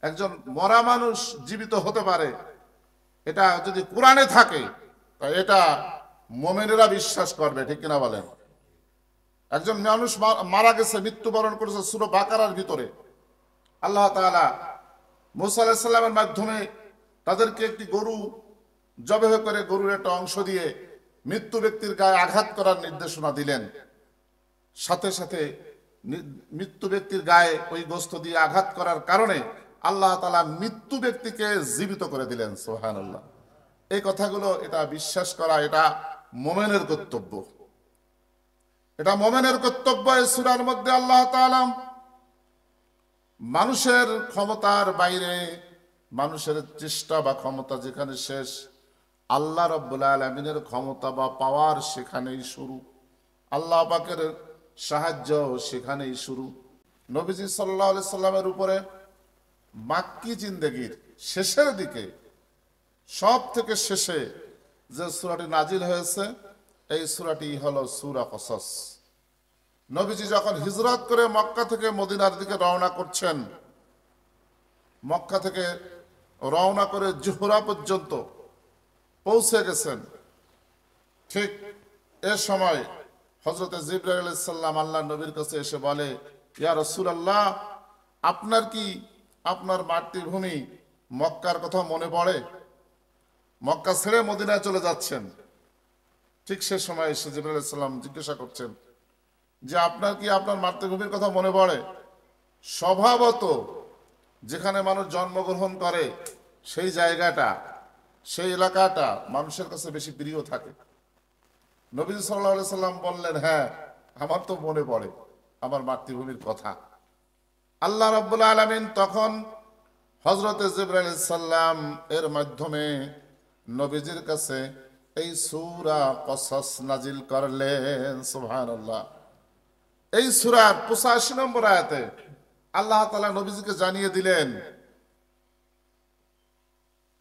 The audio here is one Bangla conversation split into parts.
একজন মরা মানুষ জীবিত হতে পারে, এটা যদি কোরআনে থাকে তা এটা মোমেনেরা বিশ্বাস করবে, ঠিক কিনা বলেন? একজন মানুষ মারা গেছে, মৃত্যুবরণ করেছে, সূরা বাকারার ভিতরে আল্লাহ তাআলা মুসা আলাইহিস সালামের মাধ্যমে তাদেরকে একটি গরু জবাই করে গরুর একটা অংশ দিয়ে মৃত্যু ব্যক্তির গায়ে আঘাত করার নির্দেশনা দিলেন। সাথে সাথে মৃত্যু ব্যক্তির গায়ে ওই গোস্ত দিয়ে আঘাত করার কারণে আল্লাহ তাআলা মৃত্যু ব্যক্তিকে জীবিত করে দিলেন। সুবহানাল্লাহ। এই কথাগুলো এটা বিশ্বাস করা এটা মুমিনের কর্তব্য, এটা মুমিনের কর্তব্য। এই সূরার মধ্যে আল্লাহ তাআলা মানুষের ক্ষমতার বাইরে, মানুষের চেষ্টা বা ক্ষমতা যেখানে শেষ, আল্লাহ রাব্বুল আলামিনের ক্ষমতা বা পাওয়ার সেখানেই শুরু, আল্লাহ পাকের সাহায্য সেখানেই শুরু। নবীজি সাল্লাল্লাহু আলাইহি সাল্লামের উপরে মাক্কি জিন্দেগির শেষের দিকে সব থেকে শেষে যে সূরাটি নাজিল হয়েছে এই সূরাটি হলো সূরা কসস। নবীজি যখন হিজরত করে মক্কা থেকে মদিনার দিকে রওনা করছেন, মক্কা থেকে রওনা করে জুহরা পর্যন্ত পৌঁছে গেছেন, ঠিক এ সময় হযরত জিবরাইল আলাইহিস সালাম আল্লাহ নবীর কাছে এসে বলে, ইয়া রাসূলুল্লাহ, আপনার কি আপনার মাতৃভূমি মক্কার কথা মনে পড়ে? মক্কা ছেড়ে মদিনায় চলে যাচ্ছেন। ঠিক সে সময় এসে জিবরাইল আলাইহিস সালাম জিজ্ঞাসা করছেন যে আপনার কি আপনার মাতৃভূমির কথা মনে পড়ে? স্বভাবত যেখানে মানুষ জন্মগ্রহণ করে সেই জায়গাটা, সেই এলাকাটা মানুষের কাছে বেশি প্রিয় থাকে। নবী সাল্লাল্লাহু আলাইহি সাল্লাম বললেন, হ্যাঁ, আমার তো মনে পড়ে আমার মাতৃভূমির কথা। আল্লাহ রাব্বুল আলামিন তখন হযরত জিবরাইল আলাইহিস সালাম এর মাধ্যমে নবীজির কাছে এই সূরা কসস নাজিল করলেন। সুবহানাল্লাহ। এই সূরার 85 নম্বর আয়াতে আল্লাহ তাআলা নবীজিকে জানিয়ে দিলেন,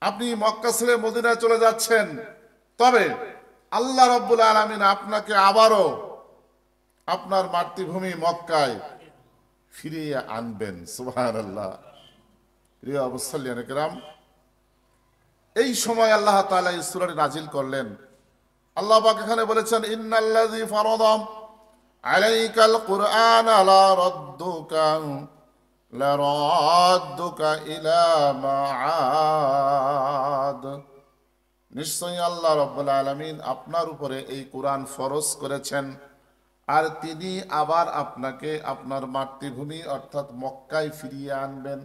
আপনি মক্কা ছেড়ে মদিনায় চলে যাচ্ছেন, তবে আল্লাহ রাব্বুল আলামিন আপনাকে আবারও আপনার মাতৃভূমি মক্কায় ফিরিয়ে আনবেন। সুবহানাল্লাহ। প্রিয় মুসল্লিয়ান কিরাম, এই সময় আল্লাহ তাআলা এই সূরাটি নাজিল করলেন। আল্লাহ পাক এখানে বলেছেন, ইন্নাল্লাযী ফারাদা আলাইকাল কুরআনা লারাদ্দুকা ইলা মাআদ। নিশ্চয়ই আল্লাহ রাব্বুল আলামিন আপনার উপরে এই কোরআন ফরজ করেছেন, আর তিনি আবার আপনাকে আপনার মাতৃভূমি অর্থাৎ মক্কায় ফিরিয়ে আনবেন।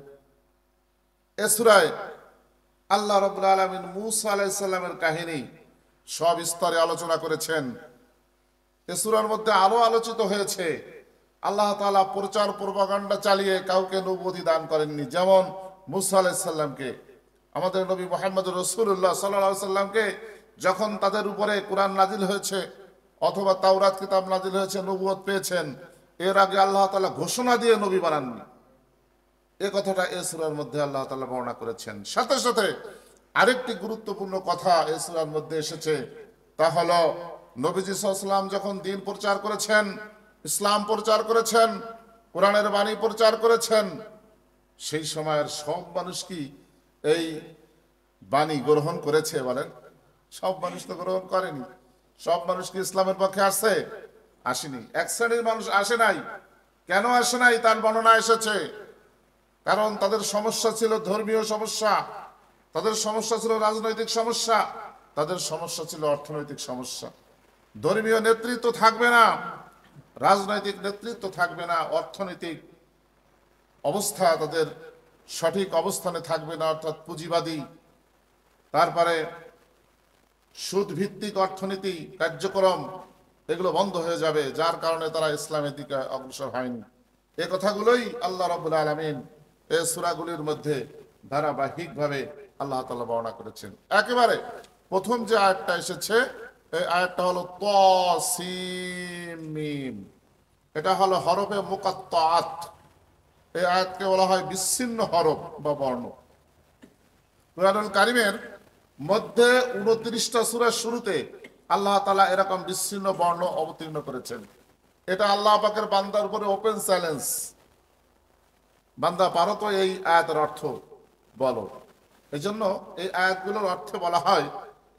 এ সূরায় আল্লাহ রাব্বুল আলামিন মূসা আলাইহিস সালামের কাহিনী সবিস্তারে আলোচনা করেছেন। এ সূরার মধ্যে আরো আলোচিত হয়েছে আল্লাহ তাআলা প্রচার প্রপাগান্ডা চালিয়ে কাউকে নবুয়তি দান করেননি। যেমন মূসা আলাইহিস সালামকে, আমাদের নবী মুহাম্মদ রাসূলুল্লাহ সাল্লাল্লাহু আলাইহি সাল্লামকে যখন তাদের উপরে কোরআন নাজিল হয়েছে অথবা তাওরাত কিতাব নাজিল হয়েছে, নবুয়ত পেয়েছেন, এর আগে আল্লাহ তাআলা ঘোষণা দিয়ে নবী বানাননি। এই কথাটা এই সূরার মধ্যে আল্লাহ তাআলা বর্ণনা করেছেন। সাথে সাথে আরেকটি গুরুত্বপূর্ণ কথা এই সূরার মধ্যে এসেছে, তা হলো নবীজি সাল্লাল্লাহু আলাইহি ওয়াসাল্লাম যখন দ্বীন প্রচার করেছেন, ইসলাম প্রচার করেছেন, কোরআনের বাণী প্রচার করেছেন, সেই সময়ের সব মানুষ কি এই বাণী গ্রহণ করেছে? বলেন, সব মানুষ তো গ্রহণ করেনি। সব মানুষ কি ইসলামের পক্ষে আসছে? আসেনি। এক শ্রেণীর মানুষ আসে নাই। কেন আসে নাই তার বর্ণনা এসেছে। কারণ তাদের সমস্যা ছিল ধর্মীয় সমস্যা, তাদের সমস্যা ছিল রাজনৈতিক সমস্যা, তাদের সমস্যা ছিল অর্থনৈতিক সমস্যা। ধর্মীয় নেতৃত্ব থাকবে না, রাজনৈতিক নেতৃত্ব থাকবে না, অর্থনৈতিক অবস্থা তাদের সঠিক অবস্থানে থাকবে না, অর্থাৎ পুঁজিবাদী, তারপরে সুদ ভিত্তিক অর্থনীতি কার্যক্রম, এগুলো বন্ধ হয়ে যাবে, যার কারণে তারা ইসলামের দিকে অগ্রসর হয়নি। এ কথাগুলোই আল্লাহ রাব্বুল আলামিন এই সূরাগুলির মধ্যে ধারাবাহিকভাবে আল্লাহ তাআলা বর্ণনা করেছেন। একেবারে প্রথম যে আয়াতটা এসেছে এই আয়াতটা হলো তাসিম মিম। এটা হলো হরফে মুকাত্তাআত। এই আয়াতকে বলা হয় বিচ্ছিন্ন হরফ বা বর্ণ। কুরআনুল কারীমের মধ্যে 29টা সূরার শুরুতে আল্লাহ তাআলা এরকম বিচ্ছিন্ন বর্ণ অবতীর্ণ করেছেন। এটা আল্লাহ পাকের বান্দার উপরে ওপেন চ্যালেঞ্জ। বান্দা পারো তো এই আয়াতের অর্থ বলো। এই জন্য এই আয়াতগুলোর অর্থে বলা হয়,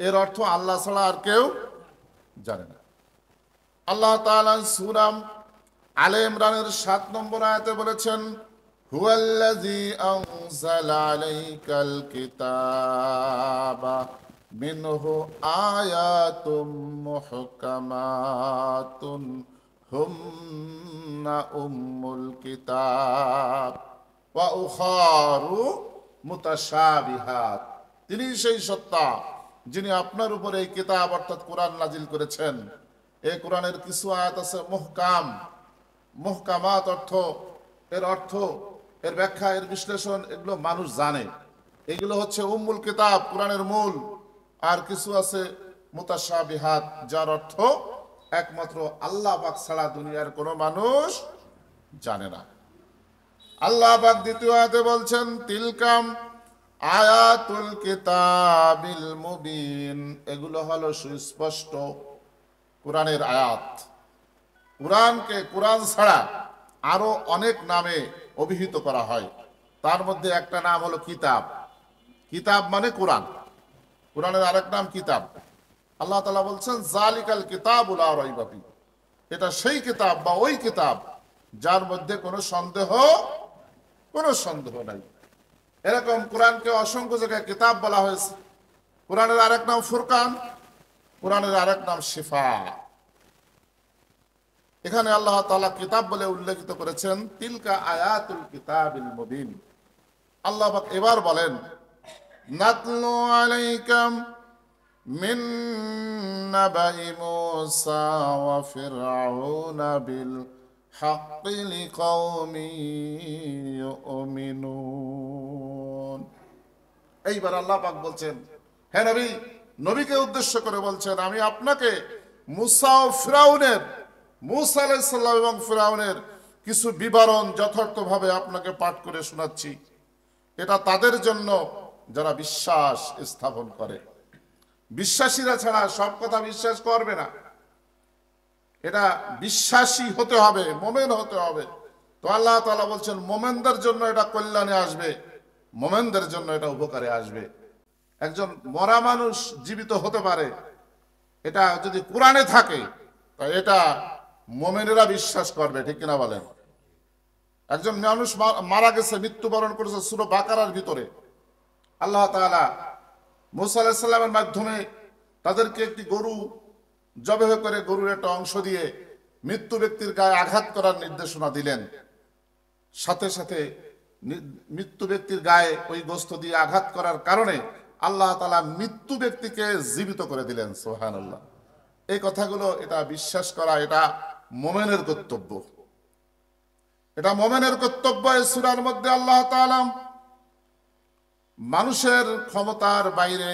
এর অর্থ আল্লাহ ছাড়া আর কেউ জানে না। আল্লাহ তাআলা সূরা আলে ইমরানের ৭ নম্বর আয়াতে বলেছেন, হুয়াল্লাযী আনজালা আলাইকাল কিতাবা মিনহু আয়াতুম মুহকামাতুন হুন্না উম্মুল কিতাব ওয়া উখারু মুতাশাবিহাত। তিনি সেই সত্তা যিনি আপনার উপরে এই কিতাব অর্থাৎ কোরআন নাজিল করেছেন। এই কোরআনের কিছু আয়াত আছে মুহকাম, মুহকামাত অর্থ, এর অর্থ, এর ব্যাখ্যা, এর বিশ্লেষণ এগুলো মানুষ জানে। এগুলো হচ্ছে উম্মুল কিতাব, কোরআনের মূল। আর কিছু আছে মুতাশাবিহাত, যার অর্থ একমাত্র আল্লাহ পাক ছাড়া দুনিয়ার কোনো মানুষ জানে না। আল্লাহ পাক দ্বিতীয় আয়াতে বলছেন, তিলকাম আয়াতুল কিতাবিল মুবিন। এগুলো হলো সুস্পষ্ট কোরআনের আয়াত। কোরআনকে কোরআন ছাড়া আরো অনেক নামে অভিহিত করা হয়। তার মধ্যে একটা নাম হলো কিতাব। কিতাব মানে কোরআন, কোরআনের আরেক নাম কিতাব। আল্লাহ তাআলা বলছেন, জালিকাল কিতাবু লা রাইবা ফীহ। এটা সেই কিতাব বা ওই কিতাব যার মধ্যে কোনো সন্দেহ নাই। এরকম কোরআনকে অসংখ্য জায়গায় কিতাব বলা হয়েছে। কোরআনের আরেক নাম ফুরকান, কোরআনের আরেক নাম শিফা। এখানে আল্লাহ তাআলা কিতাব বলে উল্লেখিত করেছেন, তিলকা আয়াতুল কিতাবিল মুবিন। আল্লাহ পাক এবার বলেন, নাতলু আলাইকাম মিন নাবাই মূসা ওয়া ফিরআউনা বিল হাক্কি লিকাওমিন ইউমিনুন। এইবার আল্লাহ পাক বলছেন, হে নবী, নবীকে উদ্দেশ্য করে বলছেন, আমি আপনাকে মূসা ও ফিরআউনের, মূসা আলাইহিস সালাম এবং ফিরআউনের কিছু বিবরণ যথার্থভাবে আপনাকে পাঠ করে শোনাচ্ছি। এটা তাদের জন্য যারা বিশ্বাস স্থাপন করে। বিশ্বাসীরা ছাড়া সব কথা বিশ্বাস করবে না। এটা বিশ্বাসী হতে হবে, মোমেন হতে হবে। তো আল্লাহ তাআলা বলছেন, মোমেনদের জন্য এটা কল্যাণে আসবে, মোমেনদের জন্য এটা উপকারে আসবে। একজন মরা মানুষ জীবিত হতে পারে, এটা যদি কোরআনে থাকে তো এটা মোমেনেরা বিশ্বাস করবে, ঠিক কিনা বলেন? একজন মানুষ মারা গেছে, মৃত্যুবরণ করেছে, সূরা বাকারার ভিতরে আল্লাহ তাআলা মূসা আলাইহিস সালামের মাধ্যমে তাদেরকে একটি গরু জবেহ করে গরুর একটা অংশ দিয়ে মৃত্যু ব্যক্তির গায়ে আঘাত করার নির্দেশনা দিলেন। সাথে সাথে মৃত্যু ব্যক্তির গায়ে ওই গোস্ত দিয়ে আঘাত করার কারণে আল্লাহ তাআলা মৃত্যু ব্যক্তিকে জীবিত করে দিলেন। সুবহানাল্লাহ। এই কথাগুলো এটা বিশ্বাস করা, এটা মুমিনের কর্তব্য। এটা মুমিনের কর্তব্য। এই সূরার মধ্যে আল্লাহ তাআলা মানুষের ক্ষমতার বাইরে,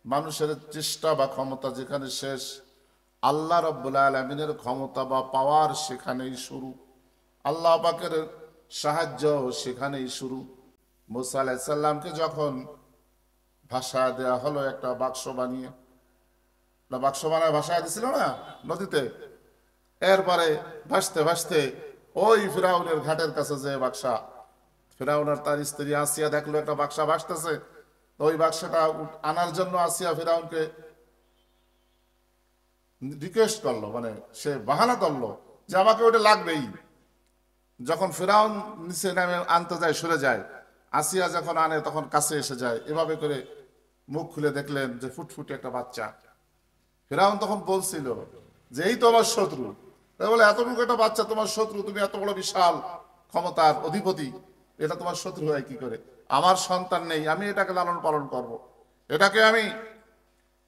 মানুষের চেষ্টা বা ক্ষমতা যেখানে শেষ, আল্লাহ রাব্বুল আলামিনের ক্ষমতা বা পাওয়ার সেখানেই শুরু, আল্লাহ পাকের সাহায্য সেখানেই শুরু। মূসা আলাইহিস সালামকে যখন ভাষা দেয়া হলো একটা বাক্স বানিয়ে, বাক্স বানায় ভাষা দিছিল না নদীতে, এরপরে ভাসতে ভাসতে ওই ফিরাউনের ঘাটের কাছে যে বাক্সা, ফিরাউনের তার স্ত্রী আসিয়া দেখলো একটা বাক্সা ভাসতেছে, ওই বাক্সটা আনার জন্য আসিয়া ফিরাউনকে রিকোয়েস্ট করলো, মানে সে বাহানা করলো যে আমাকে ওটা লাগবেই। যখন ফিরাউন নিচে নামে আনতে যায়, সরে যায়, আসিয়া যখন আনে তখন কাছে এসে যায়, এভাবে করে মুখ খুলে দেখলেন যে ফুটফুটে একটা বাচ্চা। ফিরাউন তখন বলছিল যে এই তো আমার শত্রু। তাই বলে, এত মুখ একটা বাচ্চা তোমার শত্রু? তুমি এত বড় বিশাল ক্ষমতার অধিপতি, এটা তোমার শত্রু হয় কি করে? আমার সন্তান নেই, আমি এটাকে লালন পালন করব, এটাকে আমি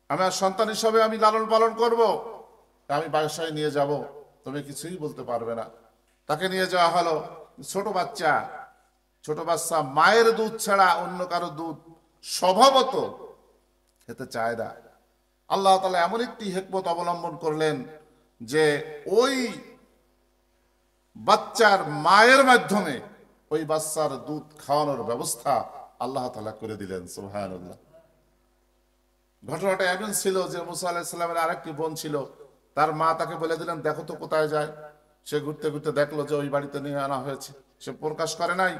আমার সন্তান হিসাবে আমি লালন পালন করব, আমি বাসায় নিয়ে যাব, তুমি কিছুই বলতে পারবে না। তাকে নিয়ে যাওয়া হলো। ছোট বাচ্চা মায়ের দুধ ছাড়া অন্য কারো দুধ স্বভাবত খেতে চায় না। আল্লাহ তাআলা এমন একটি হিকমত অবলম্বন করলেন যে ওই বাচ্চার মায়ের মাধ্যমে ওই বাচ্চার দুধ খাওয়ানোর ব্যবস্থা আল্লাহ তাআলা করে দিলেন। সুবহানাল্লাহ। ঘটনাটা এমন ছিল যে মূসা আলাইহিস সালামের আরেকটি বোন ছিল, তার মা তাকে বলে দিলেন, দেখো তো কোথায় যায়। সে ঘুরতে ঘুরতে দেখলো যে ওই বাড়িতে নিয়ে আনা হয়েছে। সে প্রকাশ করে নাই,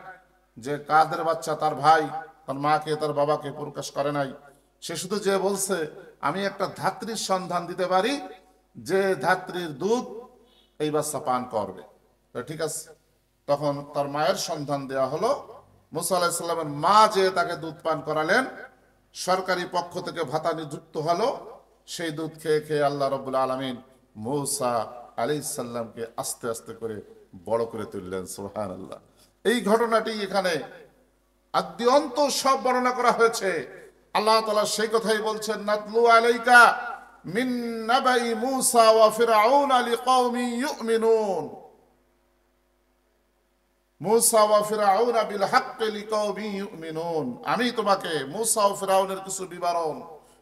যে কাদের বাচ্চা তার ভাই তার মাকে তার বাবাকে প্রকাশ করে নাই, সে শুধু যে বলছে আমি একটা ধাত্রীর সন্ধান দিতে পারি যে ধাত্রীর দুধ এই বাচ্চা পান করবে। তো ঠিক আছে, তখন তার মায়ের সন্ধান দেওয়া হলো। মুসা আলাইহিস সালামের মা যে তাকে দুধ পান করালেন, সরকারি পক্ষ থেকে ভাতা নিযুক্ত হলো। সেই দুধ খেয়ে খেয়ে আল্লাহ রাব্বুল আলামিন মুসা আলাইহিস সালামকে আস্তে আস্তে করে বড় করে তুললেন। সুবহানাল্লাহ। এই ঘটনাটি এখানে আদি অন্ত সব বর্ণনা করা হয়েছে। আল্লাহ তাআলা সেই কথাই বলছেন, নাতলু আলাইকা মিন নাবাই মুসা ওয়া ফিরআউন লিকাওমি ইউমিনুন। মুসা ওয়া ফিরআউন বিল হাক্কি লিকাওমি ইউমিনুন। আমি তোমাকে মুসা ও ফিরআউনের কিছু বিবরণ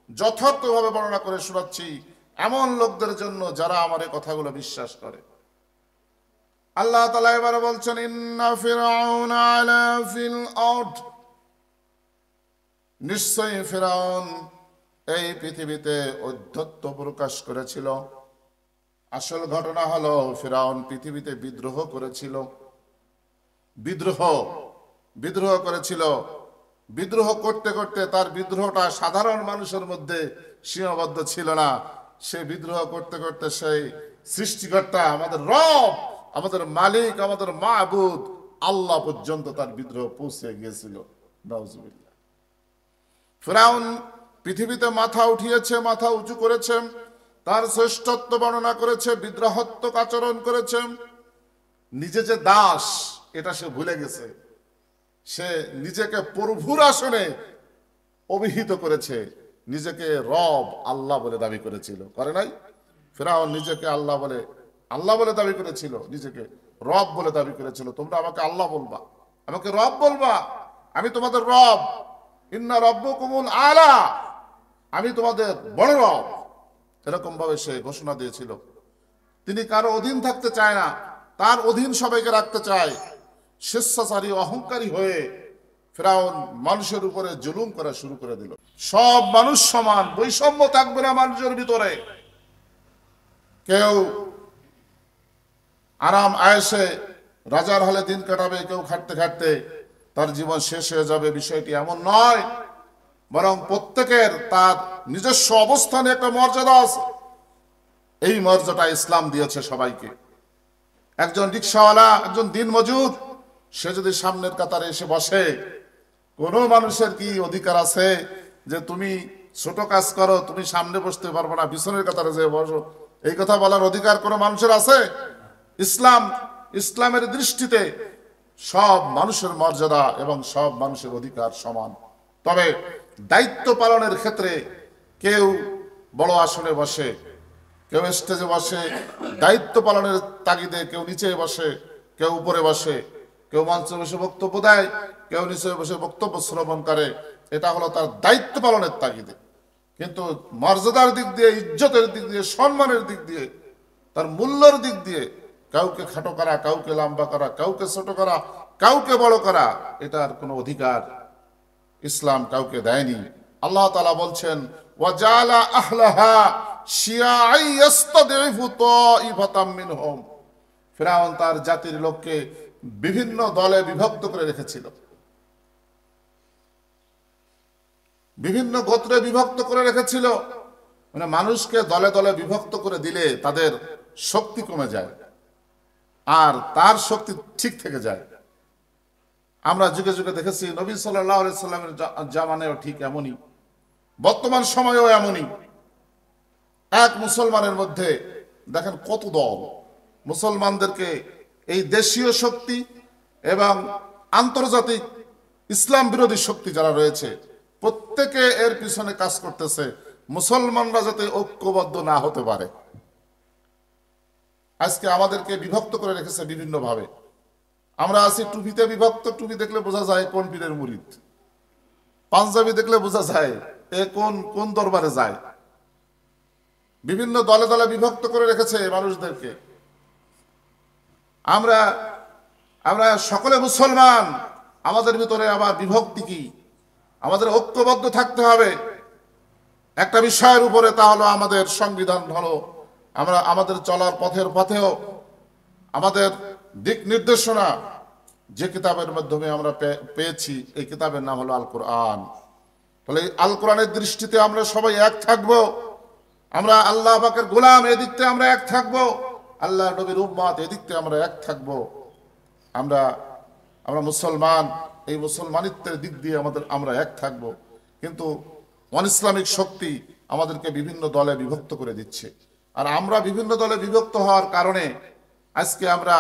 যথার্থভাবে বর্ণনা করে শোনাচ্ছি এমন লোকদের জন্য যারা আমার এই কথাগুলো বিশ্বাস করে। আল্লাহ তাআলা এবারে বলছেন, ইন্না ফিরআউন আলা ফিল আরদ। নিশ্চয়ই ফিরআউন এই পৃথিবীতে ঔদ্ধত্য প্রকাশ করেছিল। আসল ঘটনা হলো ফিরআউন পৃথিবীতে বিদ্রোহ করেছিল। বিদ্রোহ করেছিল। বিদ্রোহ করতে করতে তার বিদ্রোহটা সাধারণ মানুষের মধ্যে সীমাবদ্ধ ছিল না। সে বিদ্রোহ করতে করতে সেই সৃষ্টিকর্তা, আমাদের রব, আমাদের মালিক, আমাদের মাবুদ আল্লাহ পর্যন্ত তার বিদ্রোহ পৌঁছে গিয়েছিল। নাউজুবিল্লাহ। ফিরআউন পৃথিবীতে মাথা উঠিয়েছে, মাথা উঁচু করেছে, তার শ্রেষ্ঠত্ব বর্ণনা করেছে, বিদ্রোহাত্মক আচরণ করেছে। নিজে যে দাস এটা সে ভুলে গেছে। সে নিজেকে প্রভুর আসনে অভিহিত করেছে, নিজেকে রব আল্লাহ বলে দাবি করেছিল, করে নাই? ফিরআউন নিজেকে আল্লাহ বলে দাবি করেছিল, নিজেকে রব বলে দাবি করেছিল। তোমরা আমাকে আল্লাহ বলবা, আমাকে রব বলবা, আমি তোমাদের রব। ইন্না রাব্বুকুমুল আলা, আমি তোমাদের বড় রব। এরকম ভাবে সে ঘোষণা দিয়েছিল। তিনি কারো অধীন থাকতে চায় না, তার অধীন সবাইকে রাখতে চায়। স্বেচ্ছাচারী অহংকারী হয়ে ফিরআউন মানুষের উপরে জুলুম করা শুরু করে দিল। সব মানুষ সমান, বৈষম্য থাকবে না মানুষের ভিতরে। কেউ আরাম আয়েশে রাজার হলে দিন কাটাবে, কেউ খাটতে খাটতে তার জীবন শেষ হয়ে যাবে, বিষয়টি এমন নয়। বরং প্রত্যেকের তার নিজস্ব অবস্থানে একটা মর্যাদা আছে। এই মর্যাদা ইসলাম দিয়েছে সবাইকে। একজন রিকশাওয়ালা, একজন দিনমজুর, সে যদি সামনের কাতারে এসে বসে, কোন মানুষের কি অধিকার আছে যে তুমি ছোট কাজ করো, তুমি সামনে বসতে পারবো না, পিছনের কাতারে যে বসো? এই কথা বলার অধিকার কোন মানুষের আছে? ইসলামের দৃষ্টিতে সব মানুষের মর্যাদা এবং সব মানুষের অধিকার সমান। তবে দায়িত্ব পালনের ক্ষেত্রে কেউ বড় আসনে বসে, কেউ স্টেজে বসে দায়িত্ব পালনের তাগিদে, কেউ নিচে বসে, কেউ উপরে বসে, কেউ মঞ্চে বসে বক্তব্য দেয়, কেউ নিচে বসে বক্তব্য শ্রবণ করে। এটা হলো তার দায়িত্ব পালনের তাগিদে। কিন্তু মর্যাদার দিক দিয়ে, ইজ্জতের দিক দিয়ে, সম্মানের দিক দিয়ে, তার মূল্যের দিক দিয়ে কাউকে খাটো করা, কাউকে লম্বা করা, কাউকে ছোট করা, কাউকে বড় করা, এটার কোনো অধিকার ইসলাম কাউকে দেয়নি। আল্লাহ তাআলা বলছেন, ওয়াজালা আহলাহা শিয়াআই ইস্তাদঈফু তাইফাতাম মিনহুম। ফিরআউন তার জাতির লোককে বিভিন্ন দলে বিভক্ত করে রেখেছিল, বিভিন্ন গোত্রে বিভক্ত করে রেখেছিল। মানে মানুষকে দলে দলে বিভক্ত করে দিলে তাদের শক্তি কমে যায় আর তার শক্তি ঠিক থেকে যায়। আমরা যুগে যুগে দেখেছি, নবী সাল্লাল্লাহু আলাইহি সাল্লামের জামানায়ও ঠিক এমনই, বর্তমান সময়েও এমনই। এক মুসলমানের মধ্যে দেখেন কত দল। মুসলমানদেরকে এই দেশীয় শক্তি এবং আন্তর্জাতিক ইসলাম বিরোধী শক্তি যারা রয়েছে, প্রত্যেকে এর পিছনে কাজ করতেছে মুসলমানরা যাতে ঐক্যবদ্ধ না হতে পারে। আজকে আমাদেরকে বিভক্ত করে রেখেছে বিভিন্ন ভাবে। আমরা আছি টুপিতে বিভক্ত, টুপি দেখলে বোঝা যায় কোন পীরের মুরিদ। পাঞ্জাবি দেখলে বোঝা যায় এ কোন কোন দরবারে যায়। বিভিন্ন দলে দলে বিভক্ত করে রেখেছে মানুষদেরকে। আমরা আমরা সকলে মুসলমান, আমাদের ভিতরে আবার বিভক্তি কি? আমাদের ঐক্যবদ্ধ থাকতে হবে একটা বিষয়ের উপরে, তা হলো আমাদের সংবিধান। হলো আমাদের চলার পথেও আমাদের দিক নির্দেশনা, যে কিতাবের মাধ্যমে আমরা পেয়েছি, এই কিতাবের নাম হলো আল কোরআন। তাহলে আল কোরআনের দৃষ্টিতে আমরা সবাই এক থাকব, আমরা আল্লাহ পাকের গোলাম এদিক থেকে আমরা এক থাকব, আল্লাহ নবীর উম্মত এদিক থেকে আমরা এক থাকব। আমরা আমরা মুসলমান, এই মুসলমানিত্বের দিক দিয়ে আমরা এক থাকব। কিন্তু অন ইসলামিক শক্তি আমাদেরকে বিভিন্ন দলে বিভক্ত করে দিচ্ছে। আর আমরা বিভিন্ন দলে বিভক্ত হওয়ার কারণে আজকে আমরা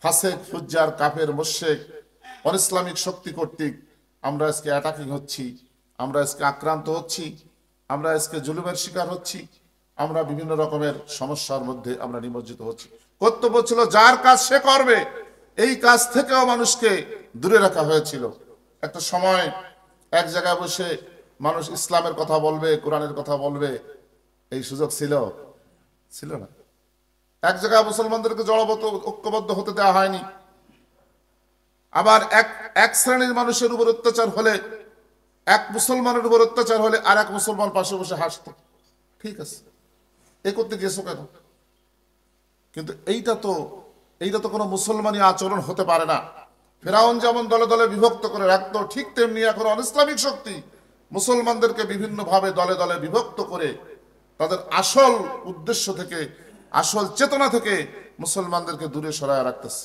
ফাসেক, ফুজ্জার, কাফের, মুশরিক, অন ইসলামিক শক্তি কর্তৃক আমরা আজকে অ্যাটাকিং হচ্ছি, আমরা আজকে আক্রান্ত হচ্ছি, আমরা আজকে জুলুমের শিকার হচ্ছি, আমরা বিভিন্ন রকমের সমস্যার মধ্যে আমরা নিমজ্জিত হচ্ছি। কর্তব্য ছিল যার কাজ সে করবে, এই কাজ থেকেও মানুষকে দূরে রাখা হয়েছিল। একটা সময় এক জায়গায় বসে মানুষ ইসলামের কথা বলবে, কোরআনের কথা বলবে, এই সুযোগ ছিল না। এক জায়গায় মুসলমানদেরকে জড়বদ্ধ ঐক্যবদ্ধ হতে দেওয়া হয়নি। আবার এক শ্রেণীর মানুষের উপর অত্যাচার হলে, এক মুসলমানের উপর অত্যাচার হলে আর এক মুসলমান পাশে বসে হাসতো, ঠিক আছে, এ করতে গেছো কেন? কিন্তু এইটা তো কোনো মুসলমানি আচরণ হতে পারে না। ফেরাউন যেমন দলে দলে বিভক্ত করে রাখতো, ঠিক তেমনি এখন অন ইসলামিক শক্তি মুসলমানদেরকে বিভিন্নভাবে দলে দলে বিভক্ত করে তাদের আসল উদ্দেশ্য থেকে, আসল চেতনা থেকে মুসলমানদেরকে দূরে সরায় রাখতেছে।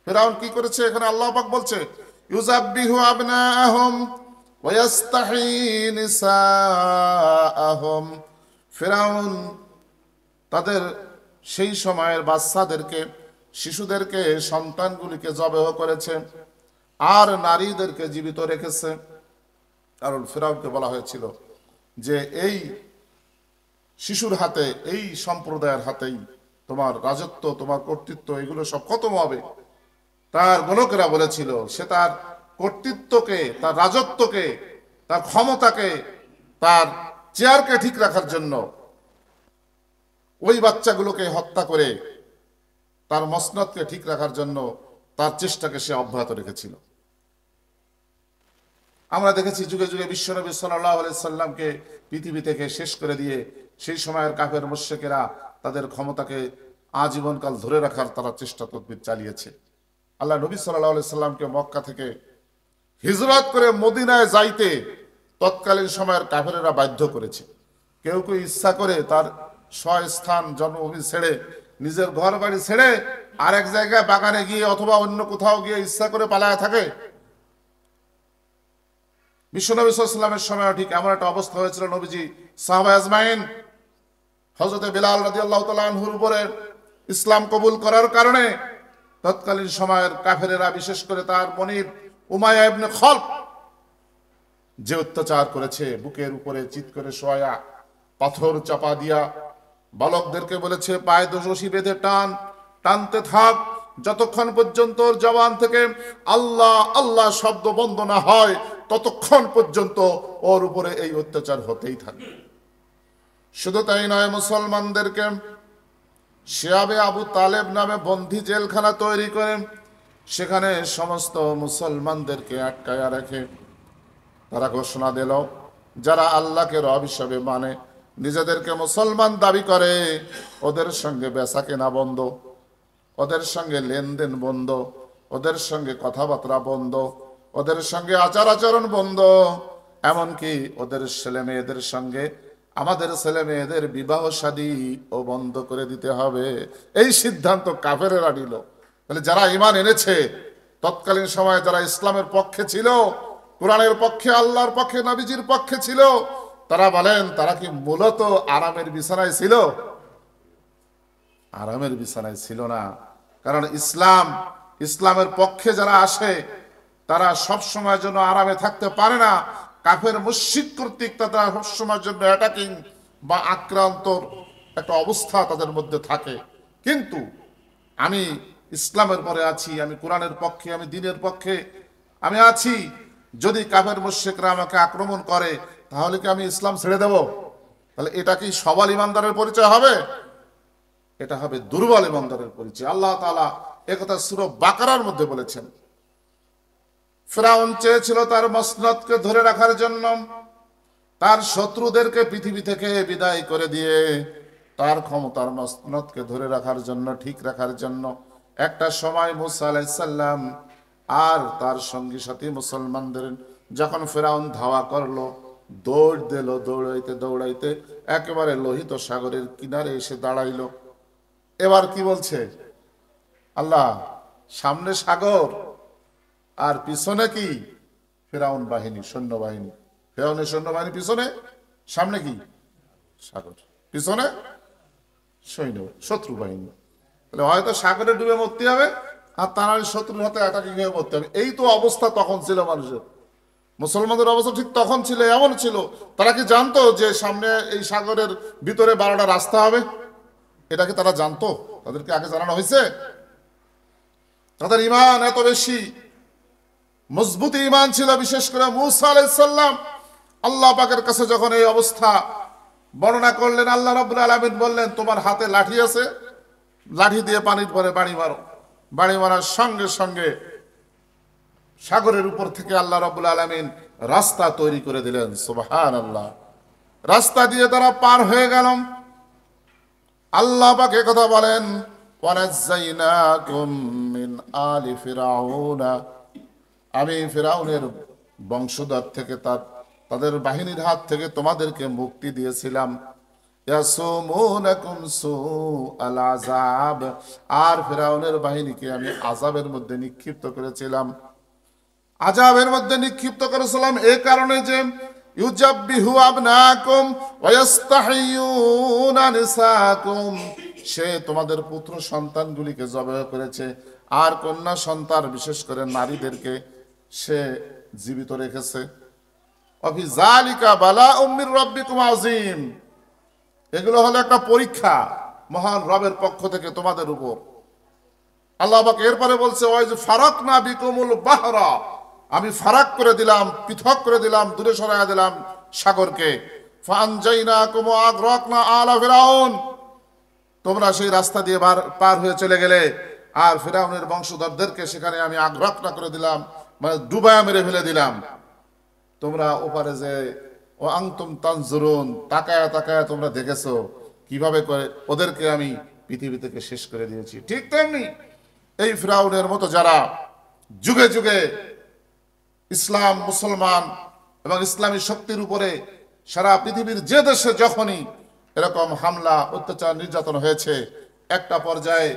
ফেরাউন কি করেছে? এখানে আল্লাহ পাক বলছে, ইউযাব্বিহু আবনাআহুম ওয়া ইস্তাহী নিসাআহুম। ফেরাউন তাদের সেই সময়ের বাচ্চাদেরকে, শিশুদেরকে, সন্তানগুলিকে জবেহ করেছে আর নারীদেরকে জীবিত রেখেছে। কারণ ফেরাউনকে বলা হয়েছিল যে এই শিশুর হাতে, এই সম্প্রদায়ের হাতেই তোমার রাজত্ব, তোমার কর্তৃত্ব, এগুলো সব খতম হবে। তার গণকেরা বলেছিল সে তার কর্তৃত্বকে, তার রাজত্বকে, তার ক্ষমতাকে, তার চেয়ারকে ঠিক রাখার জন্য ওই বাচ্চাগুলোকে হত্যা করে তার মসনদকে ঠিক রাখার জন্য তার চেষ্টাকে সে অব্যাহত রেখেছিল। আমরা দেখেছি যুগে যুগে বিশ্বনবী সাল্লাল্লাহু আলাইহি সাল্লামকে পৃথিবী থেকে শেষ করে দিয়ে সেই সময়ের কাফের মুশরিকেরা তাদের ক্ষমতাকে আজীবনকাল ধরে রাখার তারা চেষ্টা তদবির চালিয়েছে। আল্লাহ নবী সাল্লাল্লাহু আলাইহি সাল্লামকে মক্কা থেকে হিজরত করে মদিনায় যাইতে তৎকালীন সময়ের কাফেরেরা বাধ্য করেছে। কেউ কেউ ইচ্ছা করে তার স্বস্থান, জন্মভূমি ছেড়ে, নিজের ঘর বাড়ি ছেড়ে আরেক জায়গায় বাগানে গিয়ে অথবা অন্য কোথাও গিয়ে ইচ্ছা করে পালায় থাকে। বিশ্বনবী সাল্লাল্লাহু আলাইহি ওয়াসাল্লামের সময় ঠিক এমন একটা অবস্থা হয়েছিল। নবীজি, সাহাবা আজমাইন, হযরতে বিলাল রাদিয়াল্লাহু তাআলা আনহুর উপরে ইসলাম কবুল করার কারণে তৎকালীন সময়ের কাফেরেরা, বিশেষ করে তার মনিব উমাইয়া ইবনে খলফ, যে অত্যাচার করেছে, বুকের উপরে চিৎ করে শোয়া, পাথর চাপা দিয়া বালকদেরকে বলেছে পায়ে রশি বেঁধে টানতে থাক, যতক্ষণ পর্যন্ত ওর জবান থেকে আল্লাহ আল্লাহ শব্দ বন্ধ না হয় ততক্ষণ পর্যন্ত ওর উপরে এই অত্যাচার হতেই থাকে। শুধু তাই নয়, মুসলমানদেরকে শিয়াবে আবু তালেব নামে বন্দী জেলখানা তৈরি করে সেখানে সমস্ত মুসলমানদেরকে আটকায়া রেখে তারা ঘোষণা দিল, যারা আল্লাহকে রব হিসাবে মানে, নিজেদেরকে মুসলমান দাবি করে, ওদের সঙ্গে বেচা কেনা বন্ধ, ওদের সঙ্গে লেনদেন বন্ধ, ওদের সঙ্গে কথাবার্তা বন্ধ, ওদের সঙ্গে আচার আচরণ বন্ধ, এমনকি ওদের ছেলে মেয়েদের সঙ্গে আমাদের ছেলে মেয়েদের বিবাহ শাদী ও বন্ধ করে দিতে হবে। এই সিদ্ধান্ত কাফেরেরা নিল। তাহলে যারা ঈমান এনেছে, তৎকালীন সময়ে যারা ইসলামের পক্ষে ছিল, কোরআনের পক্ষে, আল্লাহর পক্ষে, নবীজির পক্ষে ছিল, তারা বলেন তারা কি মূলত আরামের বিছানায় ছিল? আরামের বিছানায় ছিল না। কারণ ইসলামের পক্ষে যারা আসে তারা সব সময়ের জন্য আরামে থাকতে পারে না। কাফের মুশরিক কর্তৃক তারা সবসময়ের জন্য অ্যাটাকিং বা আক্রান্তর একটা অবস্থা তাদের মধ্যে থাকে। কিন্তু আমি ইসলামের পরে আছি, আমি কোরআনের পক্ষে, আমি দ্বীনের পক্ষে আমি আছি। যদি কাফের মুশরিকরা আমাকে আক্রমণ করে তাহলে কি আমি ইসলাম ছেড়ে দেব? তাহলে এটা কি সবল ইমানদারের পরিচয় হবে? এটা হবে দুর্বল ইমানদারের পরিচয়। আল্লাহ তাআলা একথা সূরা বাকারার মধ্যে বলেছেন। ফিরআউন চেয়েছিল তার মসনদকে ধরে রাখার জন্য, তার শত্রুদেরকে পৃথিবী থেকে বিদায় করে দিয়ে তার ক্ষমতার মসনদকে ধরে রাখার জন্য, ঠিক রাখার জন্য। একটা সময় মুসা আলাইহিস সালাম আর তার সঙ্গী সাথী মুসলমানদের যখন ফেরাউন ধাওয়া করলো, দৌড় দিল, দৌড়াইতে দৌড়াইতে একেবারে লোহিত সাগরের কিনারে এসে দাঁড়াইলো। এবার কি বলছে আল্লাহ, সামনে সাগর আর পিছনে কি ফেরাউন বাহিনী, সৈন্যবাহিনী। ফেরাউনের সৈন্যবাহিনী পিছনে, সামনে কি সাগর, পিছনে সৈন্য, শত্রু বাহিনী। তাহলে হয়তো সাগরে ডুবে মরতে হবে, আর তার শত্রুর হাতে অ্যাটাকিং হয়ে মরতে হবে। এই তো অবস্থা তখন ছিল মানুষের। মুসলমানদের অবস্থা ঠিক তখন ছিল, এমন ছিল। তারা কি জানতো যে সামনে এই সাগরের ভিতরে 12টা রাস্তা হবে? এটা কি তারা জানতো? তাদেরকে আগে জানানো হয়েছে? তাদের ঈমান এত বেশি মজবুত ঈমান ছিল, বিশেষ করে মূসা আলাইহিস সালাম আল্লাহ পাকের কাছে যখন এই অবস্থা বর্ণনা করলেন, আল্লাহ রাব্বুল আলামিন বললেন, তোমার হাতে লাঠি আছে, লাঠি দিয়ে পানির পরে বাড়ি মারো। বাড়ি মারার সঙ্গে সঙ্গে সাগরের উপর থেকে আল্লাহ রাব্বুল আলামিন রাস্তা তৈরি করে দিলেন। সুবহানাল্লাহ। রাস্তা দিয়ে তারা পার হয়ে গেল। আল্লাহ পাক কথা বলেন, ওয়ানাজ্জাইনাকুম মিন আলি ফিরাউনা, আমি ফিরাউনের বংশধর থেকে তাদের বাহিনীর হাত থেকে তোমাদেরকে মুক্তি দিয়েছিলাম। ইয়াসুমুনাকুম সুআল আযাব, আর ফিরাউনের বাহিনীকে আমি আযাবের মধ্যে নিক্ষিপ্ত করেছিলাম। আযাবের মধ্যে নিক্ষিপ্ত করেছিলাম এই কারণে যে ইউজাব্বিহু আবনাকুম ওয়া ইস্তাহিয়ুনা নিসাকুম, সে তোমাদের পুত্র সন্তানগুলিকে জবাই করেছে, আর কন্যা সন্তান বিশেষ করে নারীদেরকে সে জীবিত রেখেছে। অফি যালিকা বালাউম মির রাব্বিকুম আযীম, এগুলো হলো একটা পরীক্ষা মহান রবের পক্ষ থেকে তোমাদের উপর। আল্লাহ পাক এরপরে বলছে, ওয়াইজ ফারাকনা বিকুমুল বাহরা, আমি ফারাক করে দিলাম, পৃথক করে দিলাম, দূরে সরাইয়া দিলাম সাগরকে। ফানজাইনাকুম ওয়া আগরাকনা আলা ফিরাউন, তোমরা সেই রাস্তা দিয়ে পার হয়ে চলে গেলে, আর ফিরাউনের বংশধরদেরকে সেখানে আমি আগরাকনা করে দিলাম, মানে ডুবায়া মেরে ফেলে দিলাম। তোমরা ওপারে যে ও আনতুম তানজুরুন, তাকায়া তাকায়া তোমরা দেখেছো কিভাবে করে ওদেরকে আমি পৃথিবী থেকে শেষ করে দিয়েছি। ঠিক তেমনি এই ফিরাউনের মতো যারা যুগে যুগে ইসলাম, মুসলমান এবং ইসলামী শক্তির উপরে সারা পৃথিবীর যে দেশে যখনই এরকম হামলা, অত্যাচার, নির্যাতন হয়েছে, একটা পর্যায়ে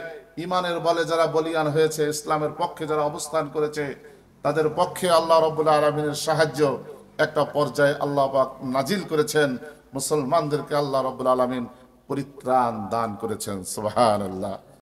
ইমানের বলে যারা বলিয়ান হয়েছে, ইসলামের পক্ষে যারা অবস্থান করেছে, তাদের পক্ষে আল্লাহ রাব্বুল আলামিনের সাহায্য একটা পর্যায়ে আল্লাহ পাক নাজিল করেছেন। মুসলমানদেরকে আল্লাহ রাব্বুল আলামিন পরিত্রাণ দান করেছেন। সুবহানাল্লাহ।